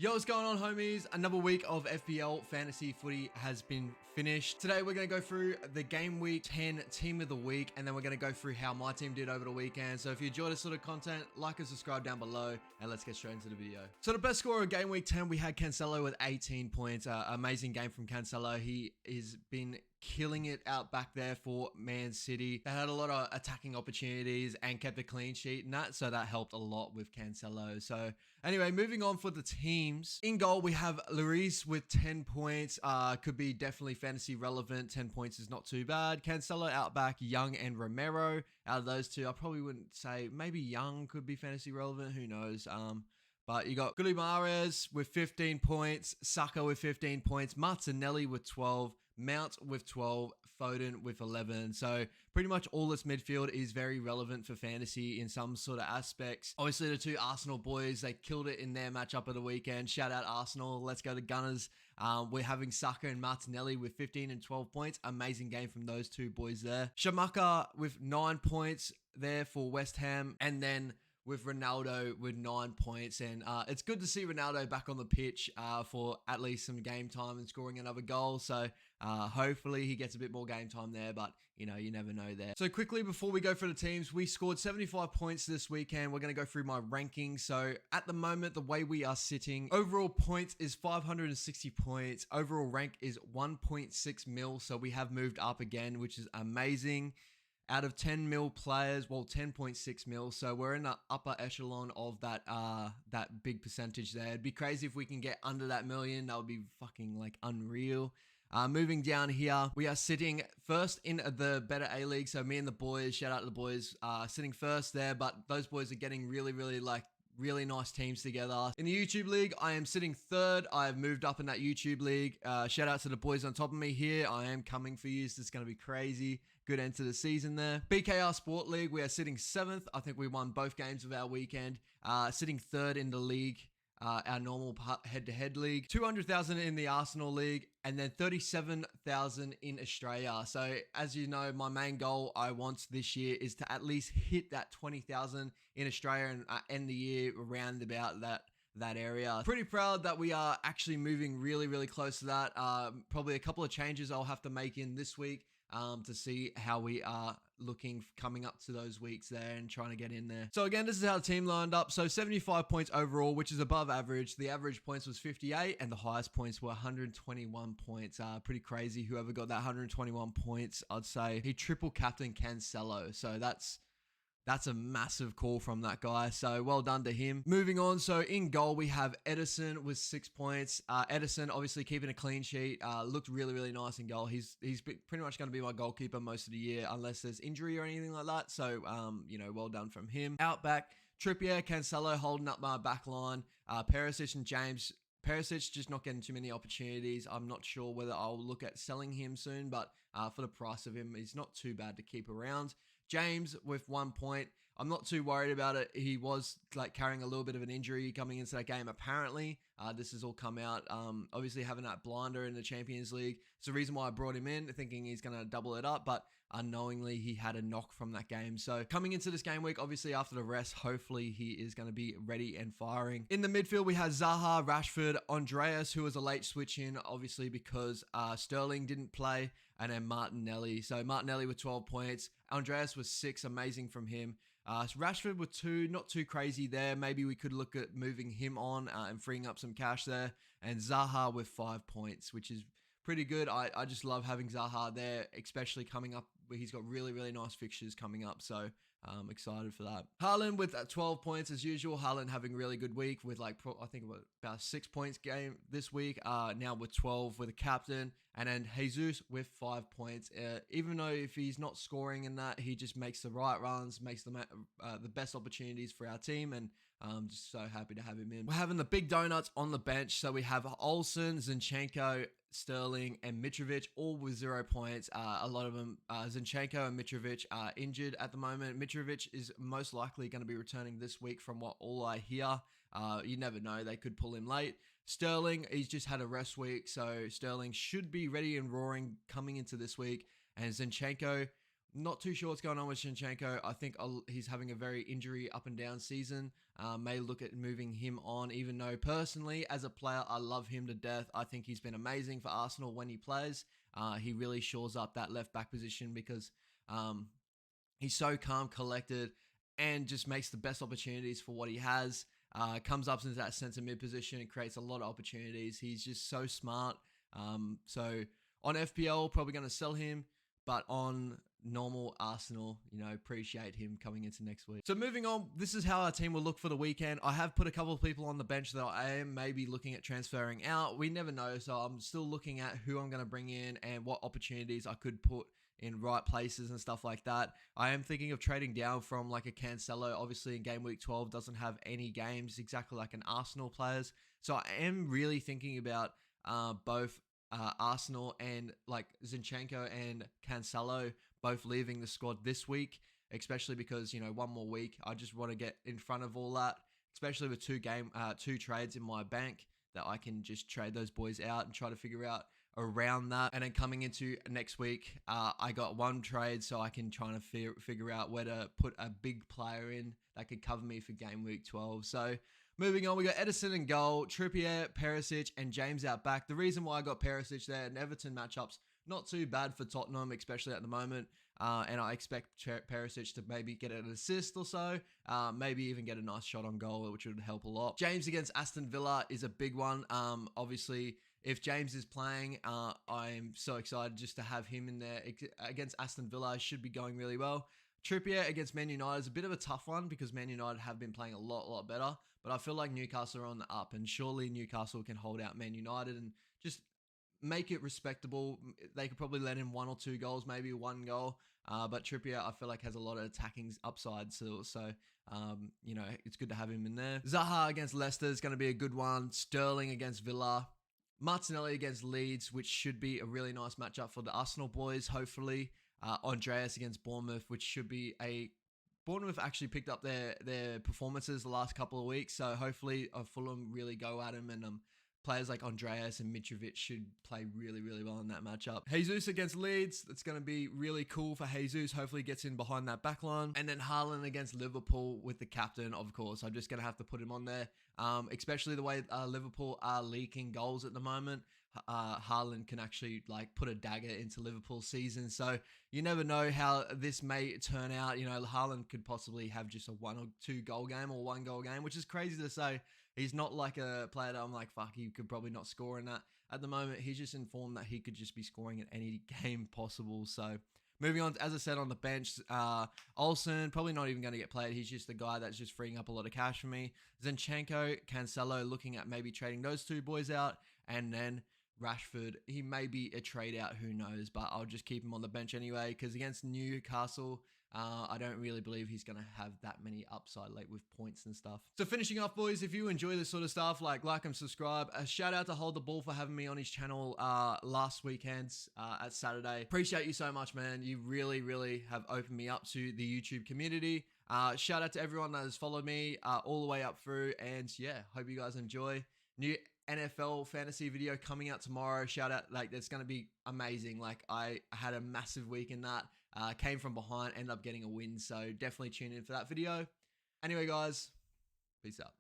Yo, what's going on, homies? Another week of FPL fantasy footy has been finished. Today, we're going to go through the Game Week 10 Team of the Week, and then we're going to go through how my team did over the weekend. So if you enjoy this sort of content, like and subscribe down below, and let's get straight into the video. So the best scorer of Game Week 10, we had Cancelo with 18 points. Amazing game from Cancelo. He has been killing it out back there for Man City. They had a lot of attacking opportunities and kept a clean sheet and that, so that helped a lot with Cancelo. So anyway, moving on for the teams. In goal, we have Lloris with 10 points. Could be definitely fantasy relevant. 10 points is not too bad. Cancelo out back, Young and Romero. Out of those two, I probably wouldn't say, maybe Young could be fantasy relevant. Who knows? But you got UGLIER with 15 points, Saka with 15 points, Martinelli with 12, Mount with 12, Foden with 11. So pretty much all this midfield is very relevant for fantasy in some sort of aspects. Obviously, the two Arsenal boys, they killed it in their matchup of the weekend. Shout out Arsenal. Let's go to Gunners. We're having Saka and Martinelli with 15 and 12 points. Amazing game from those two boys there. Shamaka with 9 points there for West Ham. And then with Ronaldo with 9 points. And it's good to see Ronaldo back on the pitch for at least some game time and scoring another goal. So hopefully he gets a bit more game time there, but you know, you never know there. So quickly before we go for the teams, we scored 75 points this weekend. We're going to go through my rankings. So at the moment, the way we are sitting, overall points is 560 points. Overall rank is 1.6 mil. So we have moved up again, which is amazing. Out of 10 mil players, well, 10.6 mil. So we're in the upper echelon of that big percentage there. It'd be crazy if we can get under that million. That would be fucking like unreal. Moving down here, we are sitting first in the Better A-League. So me and the boys, shout out to the boys, sitting first there. But those boys are getting really nice teams together. In the YouTube League, I am sitting third. I have moved up in that YouTube League. Shout out to the boys on top of me here. I am coming for you. So this is going to be crazy. Good end to the season there. BKR Sport League, we are sitting seventh. I think we won both games of our weekend. Sitting third in the league. Our normal head-to-head league, 200,000 in the Arsenal league, and then 37,000 in Australia. So as you know, my main goal I want this year is to at least hit that 20,000 in Australia and end the year around about that area. Pretty proud that we are actually moving really close to that. Probably a couple of changes I'll have to make in this week to see how we are looking coming up to those weeks there and trying to get in there. So again, this is how the team lined up. So 75 points overall, which is above average. The average points was 58 and the highest points were 121 points. Pretty crazy. Whoever got that 121 points, I'd say he triple captain Cancelo. So that's a massive call from that guy. So well done to him. Moving on. So in goal, we have Edison with 6 points. Edison obviously keeping a clean sheet. Looked really nice in goal. He's pretty much going to be my goalkeeper most of the year unless there's injury or anything like that. So, you know, well done from him. Out back, Trippier, Cancelo holding up my back line. Perisic and James. Perisic just not getting too many opportunities. I'm not sure whether I'll look at selling him soon, but for the price of him, he's not too bad to keep around. James with 1 point. I'm not too worried about it. He was like carrying a little bit of an injury coming into that game. Apparently, this has all come out. Obviously having that blinder in the Champions League. It's the reason why I brought him in, thinking he's going to double it up, but unknowingly he had a knock from that game. So coming into this game week, obviously after the rest, hopefully he is going to be ready and firing. In the midfield, we have Zaha, Rashford, Andreas, who was a late switch in, obviously because Sterling didn't play, and then Martinelli. So Martinelli with 12 points. Andreas was 6, amazing from him. Rashford with 2, not too crazy there. Maybe we could look at moving him on and freeing up some cash there. And Zaha with 5 points, which is pretty good. I just love having Zaha there, especially coming up where he's got really nice fixtures coming up. So I'm excited for that. Haaland with 12 points as usual. Haaland having a really good week with I think about 6 points game this week. Now with 12 with a captain. And then Jesus with 5 points. Even though if he's not scoring in that, he just makes the right runs, makes the best opportunities for our team. And I'm just so happy to have him in. We're having the big donuts on the bench. So we have Olsen, Zinchenko, Sterling and Mitrovic, all with 0 points. A lot of them, Zinchenko and Mitrovic are injured at the moment. Mitrovic is most likely going to be returning this week from what all I hear. You never know. They could pull him late. Sterling, he's just had a rest week. So Sterling should be ready and roaring coming into this week. And Zinchenko Not too sure what's going on with Zinchenko. I think he's having a very injury up and down season. May look at moving him on, even though personally, as a player, I love him to death. I think he's been amazing for Arsenal when he plays. He really shores up that left back position because he's so calm, collected, and just makes the best opportunities for what he has. Comes up into that centre mid position and creates a lot of opportunities. He's just so smart. So on FPL, probably going to sell him, but on normal Arsenal, appreciate him coming into next week. So moving on, this is how our team will look for the weekend. I have put a couple of people on the bench that I am maybe looking at transferring out. We never know, so I'm still looking at who I'm going to bring in and what opportunities I could put in right places and stuff like that. I am thinking of trading down from like a Cancelo. Obviously in game week 12 doesn't have any games exactly like an Arsenal players. So I am really thinking about both Arsenal and like Zinchenko and Cancelo both leaving the squad this week, especially because, one more week. I just want to get in front of all that, especially with two trades in my bank that I can just trade those boys out and try to figure out around that. And then coming into next week, I got one trade, so I can try to figure out where to put a big player in that could cover me for game week 12. So moving on, we got Edison in goal, Trippier, Perisic, and James out back. The reason why I got Perisic there and Everton matchups, not too bad for Tottenham, especially at the moment. And I expect Perisic to maybe get an assist or so, maybe even get a nice shot on goal, which would help a lot. James against Aston Villa is a big one. Obviously, if James is playing, I'm so excited just to have him in there against Aston Villa. Should be going really well. Trippier against Man United is a bit of a tough one because Man United have been playing a lot better. But I feel like Newcastle are on the up, and surely Newcastle can hold out Man United and just make it respectable. They could probably let in 1 or 2 goals, maybe 1 goal. But Trippier, I feel like, has a lot of attacking upside still. So, it's good to have him in there. Zaha against Leicester is going to be a good one. Sterling against Villa. Martinelli against Leeds, which should be a really nice matchup for the Arsenal boys, hopefully. Andreas against Bournemouth, which should be a... Bournemouth actually picked up their performances the last couple of weeks, so hopefully Fulham really go at him, and players like Andreas and Mitrovic should play really well in that matchup. Jesus against Leeds, that's going to be really cool for Jesus. Hopefully gets in behind that back line. And then Haaland against Liverpool with the captain, of course. I'm just going to have to put him on there, especially the way Liverpool are leaking goals at the moment. Haaland can actually put a dagger into Liverpool's season. So you never know how this may turn out. Haaland could possibly have just a 1 or 2 goal game or 1 goal game, which is crazy to say. He's not like a player that I'm like, fuck, he could probably not score in that. At the moment, he's just informed that he could just be scoring in any game possible. So moving on, as I said, on the bench, Olsen, probably not even going to get played. He's just a guy that's just freeing up a lot of cash for me. Zinchenko, Cancelo, looking at maybe trading those 2 boys out. And then Rashford, he may be a trade out, who knows, but I'll just keep him on the bench anyway, because against Newcastle, I don't really believe he's going to have that many upside with points and stuff. So finishing off, boys, if you enjoy this sort of stuff, like and subscribe. A shout out to Hold the Ball for having me on his channel last weekend at Saturday. Appreciate you so much, man. You really have opened me up to the YouTube community. Shout out to everyone that has followed me all the way up through, and yeah, hope you guys enjoy. New NFL fantasy video coming out tomorrow. Shout out, it's going to be amazing. I had a massive week in that. Came from behind, ended up getting a win. So definitely tune in for that video. Anyway, guys, peace out.